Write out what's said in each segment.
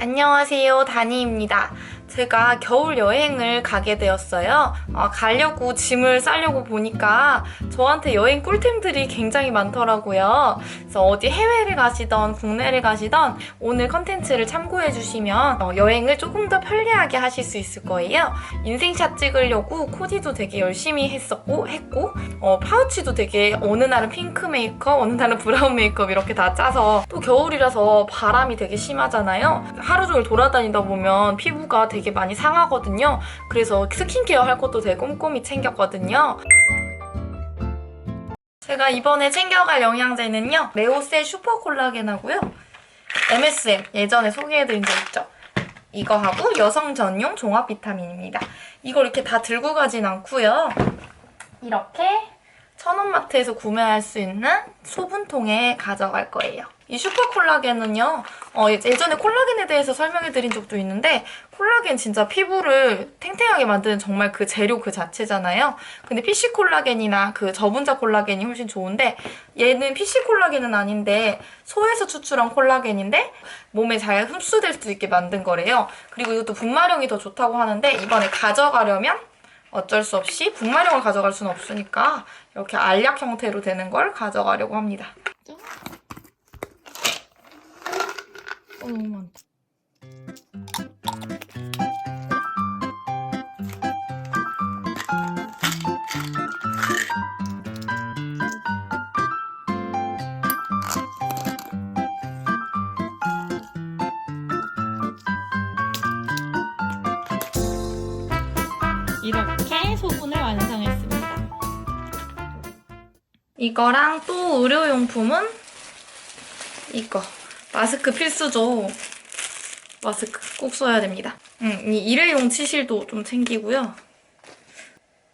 안녕하세요, 다니입니다. 제가 겨울 여행을 가게 되었어요. 가려고 짐을 싸려고 보니까 저한테 여행 꿀템들이 굉장히 많더라고요. 그래서 어디 해외를 가시던 국내를 가시던 오늘 컨텐츠를 참고해 주시면 여행을 조금 더 편리하게 하실 수 있을 거예요. 인생샷 찍으려고 코디도 되게 열심히 했고 파우치도 되게 어느 날은 핑크 메이크업, 어느 날은 브라운 메이크업 이렇게 다 짜서, 또 겨울이라서 바람이 되게 심하잖아요. 하루 종일 돌아다니다 보면 피부가 되게 많이 상하거든요. 그래서 스킨케어 할 것도 되게 꼼꼼히 챙겼거든요. 제가 이번에 챙겨갈 영양제는요, 레오셀 슈퍼 콜라겐하고요, MSM 예전에 소개해드린 적 있죠? 이거하고 여성 전용 종합 비타민입니다. 이걸 이렇게 다 들고 가진 않고요, 이렇게 천원마트에서 구매할 수 있는 소분통에 가져갈 거예요. 이 슈퍼 콜라겐은요, 예전에 콜라겐에 대해서 설명해드린 적도 있는데, 콜라겐 진짜 피부를 탱탱하게 만드는 정말 그 재료 그 자체잖아요. 근데 PC 콜라겐이나 그 저분자 콜라겐이 훨씬 좋은데, 얘는 PC 콜라겐은 아닌데 소에서 추출한 콜라겐인데 몸에 잘 흡수될 수 있게 만든 거래요. 그리고 이것도 분말형이 더 좋다고 하는데, 이번에 가져가려면 어쩔 수 없이 분말형을 가져갈 수는 없으니까 이렇게 알약 형태로 되는 걸 가져가려고 합니다. 너무 많다. 이렇게 소분을 완성했습니다. 이거랑 또 의료용품은 이거. 마스크 필수죠. 마스크 꼭 써야 됩니다. 이 일회용 치실도 좀 챙기고요.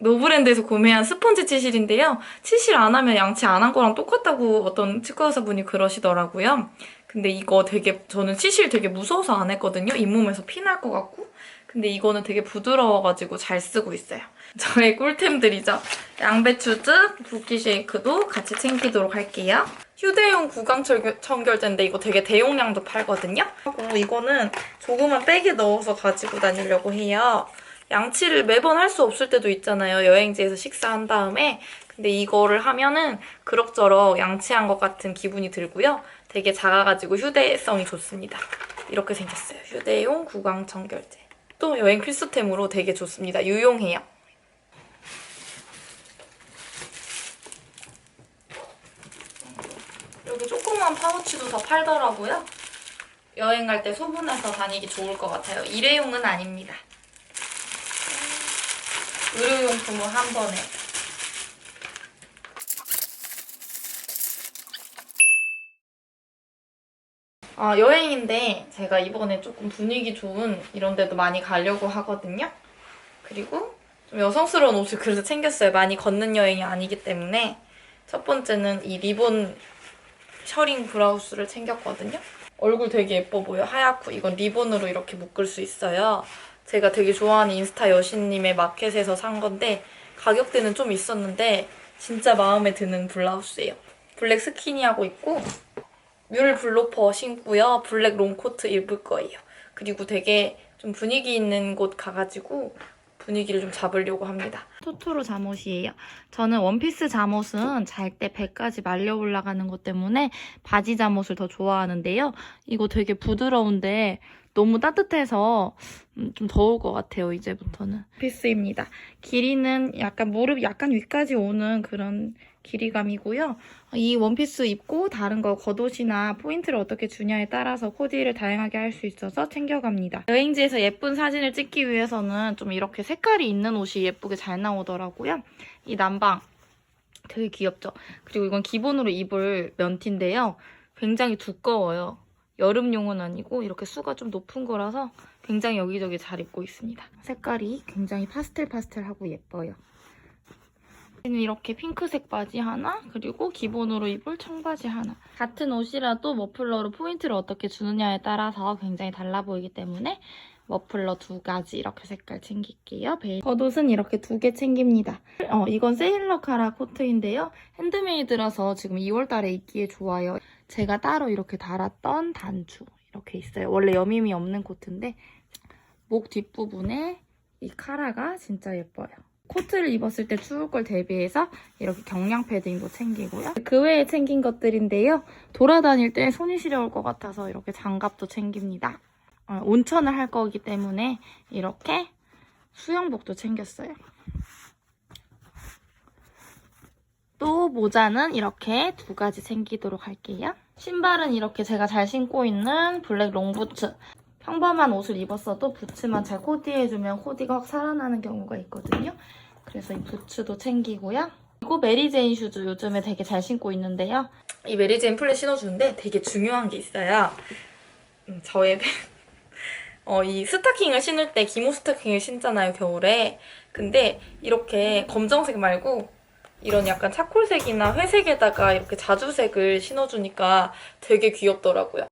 노브랜드에서 구매한 스펀지 치실인데요. 치실 안 하면 양치 안 한 거랑 똑같다고 어떤 치과 의사분이 그러시더라고요. 근데 이거 저는 치실 되게 무서워서 안 했거든요. 잇몸에서 피 날 것 같고. 근데 이거는 되게 부드러워가지고 잘 쓰고 있어요. 저의 꿀템들이죠. 양배추즙, 붓기 쉐이크도 같이 챙기도록 할게요. 휴대용 구강 청결제인데 이거 되게 대용량도 팔거든요. 그리고 이거는 조그만 백에 넣어서 가지고 다니려고 해요. 양치를 매번 할 수 없을 때도 있잖아요. 여행지에서 식사한 다음에. 근데 이거를 하면은 그럭저럭 양치한 것 같은 기분이 들고요. 되게 작아가지고 휴대성이 좋습니다. 이렇게 생겼어요. 휴대용 구강 청결제. 또 여행 필수템으로 되게 좋습니다. 유용해요. 여기 조그만 파우치도 더 팔더라고요. 여행 갈 때 소분해서 다니기 좋을 것 같아요. 일회용은 아닙니다. 의료용품을 한 번에. 여행인데 제가 이번에 조금 분위기 좋은 이런 데도 많이 가려고 하거든요. 그리고 좀 여성스러운 옷을 그래서 챙겼어요. 많이 걷는 여행이 아니기 때문에. 첫 번째는 이 리본 셔링 브라우스를 챙겼거든요. 얼굴 되게 예뻐 보여. 하얗고 이건 리본으로 이렇게 묶을 수 있어요. 제가 되게 좋아하는 인스타 여신님의 마켓에서 산 건데 가격대는 좀 있었는데 진짜 마음에 드는 블라우스예요. 블랙 스키니하고 있고 뮬 블로퍼 신고요. 블랙 롱코트 입을 거예요. 그리고 되게 좀 분위기 있는 곳 가가지고 분위기를 좀 잡으려고 합니다. 토토로 잠옷이에요. 저는 원피스 잠옷은 잘 때 배까지 말려 올라가는 것 때문에 바지 잠옷을 더 좋아하는데요. 이거 되게 부드러운데 너무 따뜻해서 좀 더울 것 같아요, 이제부터는. 원피스입니다. 길이는 약간 무릎 약간 위까지 오는 그런 길이감이고요. 이 원피스 입고 다른 거 겉옷이나 포인트를 어떻게 주냐에 따라서 코디를 다양하게 할 수 있어서 챙겨갑니다. 여행지에서 예쁜 사진을 찍기 위해서는 좀 이렇게 색깔이 있는 옷이 예쁘게 잘 나오더라고요. 이 남방 되게 귀엽죠? 그리고 이건 기본으로 입을 면티인데요. 굉장히 두꺼워요. 여름용은 아니고 이렇게 수가 좀 높은 거라서 굉장히 여기저기 잘 입고 있습니다. 색깔이 굉장히 파스텔하고 예뻐요. 이렇게 핑크색 바지 하나, 그리고 기본으로 입을 청바지 하나. 같은 옷이라도 머플러로 포인트를 어떻게 주느냐에 따라서 굉장히 달라 보이기 때문에 머플러 2가지 이렇게 색깔 챙길게요. 겉옷은 이렇게 2개 챙깁니다. 이건 세일러 카라 코트인데요. 핸드메이드라서 지금 2월달에 입기에 좋아요. 제가 따로 이렇게 달았던 단추. 이렇게 있어요. 원래 여밈이 없는 코트인데 목 뒷부분에 이 카라가 진짜 예뻐요. 코트를 입었을 때 추울 걸 대비해서 이렇게 경량 패딩도 챙기고요. 그 외에 챙긴 것들인데요. 돌아다닐 때 손이 시려울 것 같아서 이렇게 장갑도 챙깁니다. 온천을 할 거기 때문에 이렇게 수영복도 챙겼어요. 또 모자는 이렇게 2가지 챙기도록 할게요. 신발은 이렇게 제가 잘 신고 있는 블랙 롱부츠. 평범한 옷을 입었어도 부츠만 잘 코디해주면 코디가 확 살아나는 경우가 있거든요. 그래서 이 부츠도 챙기고요. 그리고 메리제인 슈즈 요즘에 되게 잘 신고 있는데요. 이 메리제인 플랫 신어주는데 되게 중요한 게 있어요. 저의 이 스타킹을 신을 때 기모 스타킹을 신잖아요, 겨울에. 근데 이렇게 검정색 말고 이런 약간 차콜색이나 회색에다가 이렇게 자주색을 신어주니까 되게 귀엽더라고요.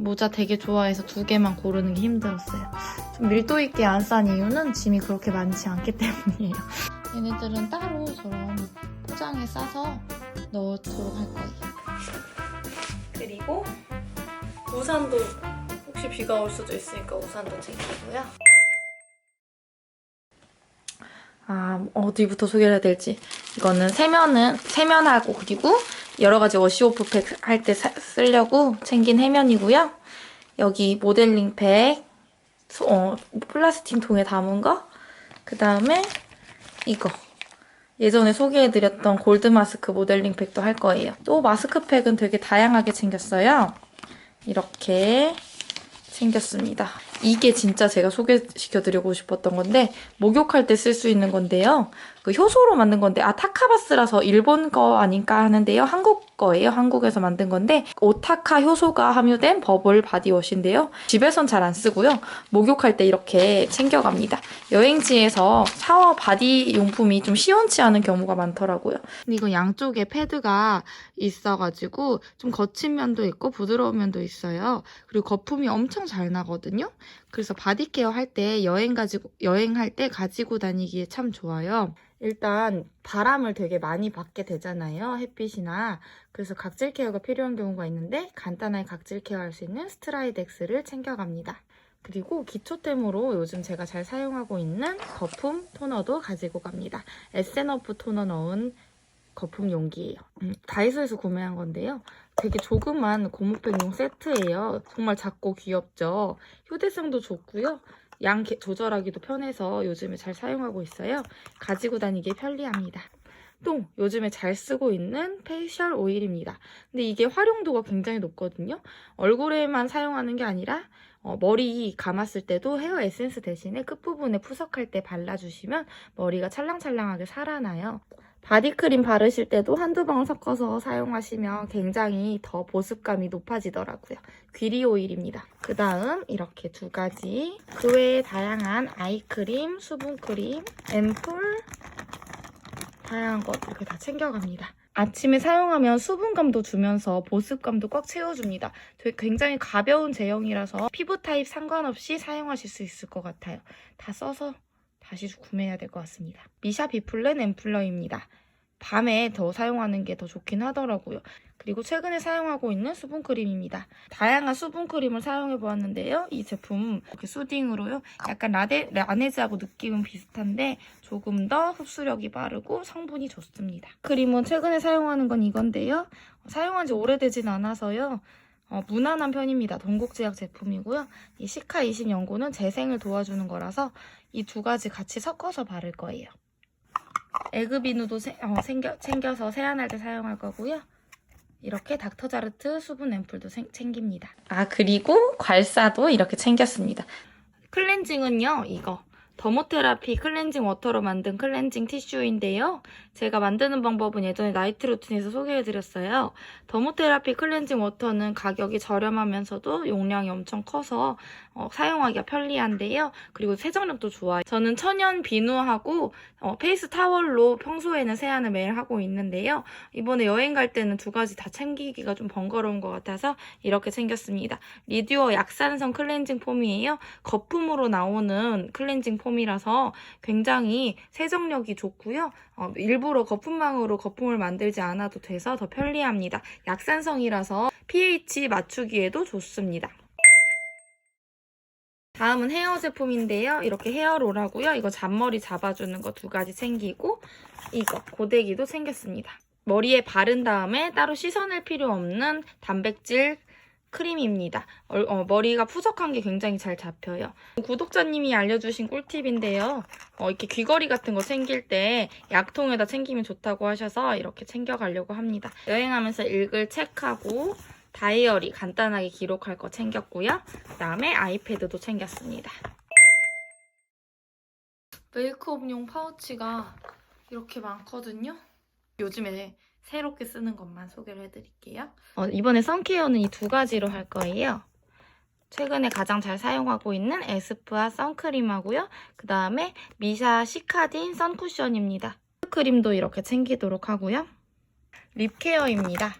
모자 되게 좋아해서 2개만 고르는 게 힘들었어요. 좀 밀도 있게 안 싼 이유는 짐이 그렇게 많지 않기 때문이에요. 얘네들은 따로 저런 포장에 싸서 넣도록 할 거예요. 그리고 우산도 혹시 비가 올 수도 있으니까 우산도 챙기고요. 어디부터 소개를 해야 될지. 이거는 세면하고 그리고 여러 가지 워시오프팩 할 때 쓰려고 챙긴 해면이고요. 여기 모델링 팩, 플라스틱 통에 담은 거. 그 다음에 이거. 예전에 소개해드렸던 골드 마스크 모델링 팩도 할 거예요. 또 마스크팩은 되게 다양하게 챙겼어요. 이렇게 챙겼습니다. 이게 진짜 제가 소개시켜드리고 싶었던 건데 목욕할 때 쓸 수 있는 건데요. 그 효소로 만든 건데 타카바스라서 일본 거 아닌가 하는데요. 한국 거예요. 한국에서 만든 건데 오타카 효소가 함유된 버블 바디워시인데요. 집에선 잘 안 쓰고요. 목욕할 때 이렇게 챙겨갑니다. 여행지에서 샤워 바디 용품이 좀 시원치 않은 경우가 많더라고요. 근데 이거 양쪽에 패드가 있어가지고 좀 거친 면도 있고 부드러운 면도 있어요. 그리고 거품이 엄청 잘 나거든요. 그래서 바디케어 할 때 여행할 때 가지고 다니기에 참 좋아요. 일단 바람을 되게 많이 받게 되잖아요. 햇빛이나. 그래서 각질 케어가 필요한 경우가 있는데 간단하게 각질 케어할 수 있는 스트라이덱스를 챙겨갑니다. 그리고 기초템으로 요즘 제가 잘 사용하고 있는 거품 토너도 가지고 갑니다. 에센어프 토너 넣은 거품 용기예요. 다이소에서 구매한 건데요. 되게 조그만 고무팩용 세트예요. 정말 작고 귀엽죠? 휴대성도 좋고요. 양 조절하기도 편해서 요즘에 잘 사용하고 있어요. 가지고 다니기에 편리합니다. 또 요즘에 잘 쓰고 있는 페이셜 오일입니다. 근데 이게 활용도가 굉장히 높거든요. 얼굴에만 사용하는 게 아니라 머리 감았을 때도 헤어 에센스 대신에 끝부분에 푸석할 때 발라주시면 머리가 찰랑찰랑하게 살아나요. 바디크림 바르실 때도 한두 방울 섞어서 사용하시면 굉장히 더 보습감이 높아지더라고요. 귀리 오일입니다. 그 다음 이렇게 2가지 그 외에 다양한 아이크림, 수분크림, 앰플 다양한 것 이렇게 다 챙겨갑니다. 아침에 사용하면 수분감도 주면서 보습감도 꽉 채워줍니다. 되게 굉장히 가벼운 제형이라서 피부 타입 상관없이 사용하실 수 있을 것 같아요. 다 써서 다시 구매해야 될 것 같습니다. 미샤 비플렌 앰플러입니다. 밤에 더 사용하는 게 더 좋긴 하더라고요. 그리고 최근에 사용하고 있는 수분크림입니다. 다양한 수분크림을 사용해보았는데요. 이 제품 이렇게 수딩으로요. 약간 라네즈하고 느낌은 비슷한데 조금 더 흡수력이 빠르고 성분이 좋습니다. 크림은 최근에 사용하는 건 이건데요. 사용한 지 오래되진 않아서요. 무난한 편입니다. 동국제약 제품이고요. 이 시카20 연고는 재생을 도와주는 거라서 이 2가지 같이 섞어서 바를 거예요. 에그비누도 챙겨서 세안할 때 사용할 거고요. 이렇게 닥터자르트 수분 앰플도 챙깁니다. 그리고 괄사도 이렇게 챙겼습니다. 클렌징은요, 이거 더모테라피 클렌징 워터로 만든 클렌징 티슈인데요. 제가 만드는 방법은 예전에 나이트 루틴에서 소개해드렸어요. 더모테라피 클렌징 워터는 가격이 저렴하면서도 용량이 엄청 커서 사용하기가 편리한데요. 그리고 세정력도 좋아요. 저는 천연 비누하고 페이스 타월로 평소에는 세안을 매일 하고 있는데요. 이번에 여행 갈 때는 두 가지 다 챙기기가 좀 번거로운 것 같아서 이렇게 챙겼습니다. 리듀어 약산성 클렌징 폼이에요. 거품으로 나오는 클렌징 폼이라서 굉장히 세정력이 좋고요. 일부러 거품망으로 거품을 만들지 않아도 돼서 더 편리합니다. 약산성이라서 pH 맞추기에도 좋습니다. 다음은 헤어 제품인데요. 이렇게 헤어롤하고요. 이거 잔머리 잡아주는 거 두 가지 챙기고 이거 고데기도 챙겼습니다. 머리에 바른 다음에 따로 씻어낼 필요 없는 단백질 크림입니다. 머리가 푸석한 게 굉장히 잘 잡혀요. 구독자님이 알려주신 꿀팁인데요. 이렇게 귀걸이 같은 거 챙길 때 약통에다 챙기면 좋다고 하셔서 이렇게 챙겨가려고 합니다. 여행하면서 읽을 책하고 다이어리 간단하게 기록할 거 챙겼고요. 그 다음에 아이패드도 챙겼습니다. 메이크업용 파우치가 이렇게 많거든요. 요즘에 새롭게 쓰는 것만 소개를 해드릴게요. 이번에 선케어는 이 두 가지로 할 거예요. 최근에 가장 잘 사용하고 있는 에스쁘아 선크림하고요. 그 다음에 미샤 시카딘 선쿠션입니다. 크림도 이렇게 챙기도록 하고요. 립케어입니다.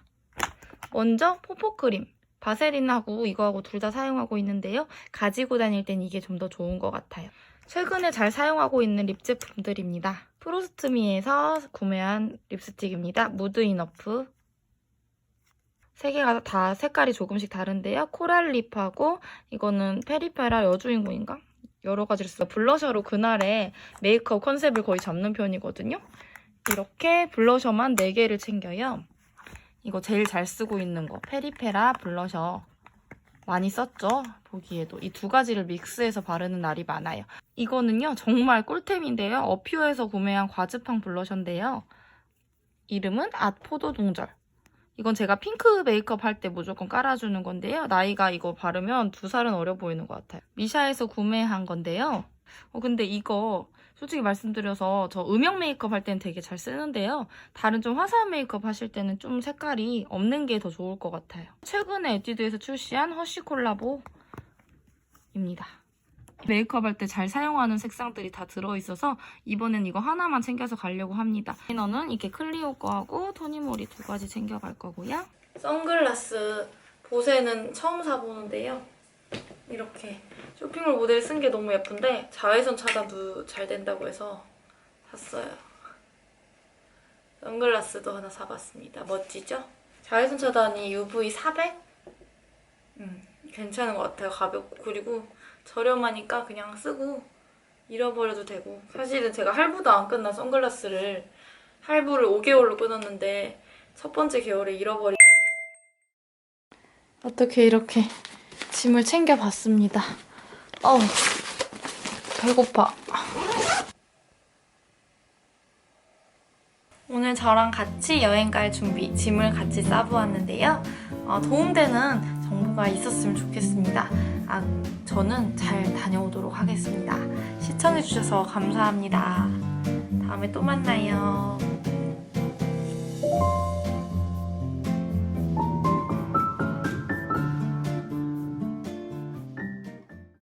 먼저 포포크림. 바세린하고 이거하고 둘 다 사용하고 있는데요. 가지고 다닐 땐 이게 좀 더 좋은 것 같아요. 최근에 잘 사용하고 있는 립 제품들입니다. 프로스트미에서 구매한 립스틱입니다. 무드 이너프. 세 개가 다 색깔이 조금씩 다른데요. 코랄 립하고 이거는 페리페라 여주인공인가? 여러 가지를 써요. 블러셔로 그날의 메이크업 컨셉을 거의 잡는 편이거든요. 이렇게 블러셔만 4개를 챙겨요. 이거 제일 잘 쓰고 있는 거 페리페라 블러셔. 많이 썼죠? 보기에도. 이 두 가지를 믹스해서 바르는 날이 많아요. 이거는요, 정말 꿀템인데요. 어퓨에서 구매한 과즙향 블러셔인데요. 이름은 앗포도 동절. 이건 제가 핑크 메이크업 할 때 무조건 깔아주는 건데요. 나이가 이거 바르면 2살은 어려 보이는 것 같아요. 미샤에서 구매한 건데요. 근데 이거 솔직히 말씀드려서 저 음영 메이크업 할 때는 되게 잘 쓰는데요. 다른 좀 화사한 메이크업 하실 때는 좀 색깔이 없는 게 더 좋을 것 같아요. 최근에 에뛰드에서 출시한 허쉬 콜라보입니다. 메이크업 할 때 잘 사용하는 색상들이 다 들어있어서 이번엔 이거 하나만 챙겨서 가려고 합니다. 라이너는 이렇게 클리오 거하고 토니모리 두 가지 챙겨갈 거고요. 선글라스 보세는 처음 사보는데요. 이렇게 쇼핑몰 모델 쓴 게 너무 예쁜데 자외선 차단도 잘 된다고 해서 샀어요. 선글라스도 하나 사봤습니다. 멋지죠? 자외선 차단이 UV 400? 괜찮은 것 같아요. 가볍고 그리고 저렴하니까 그냥 쓰고 잃어버려도 되고. 사실은 제가 할부도 안 끝난 선글라스를 할부를 5개월로 끊었는데 첫 번째 개월에 잃어버린. 어떻게 이렇게 짐을 챙겨봤습니다. 배고파. 오늘 저랑 같이 여행 갈 준비, 짐을 같이 싸보았는데요. 도움되는 정보가 있었으면 좋겠습니다. 저는 잘 다녀오도록 하겠습니다. 시청해주셔서 감사합니다. 다음에 또 만나요.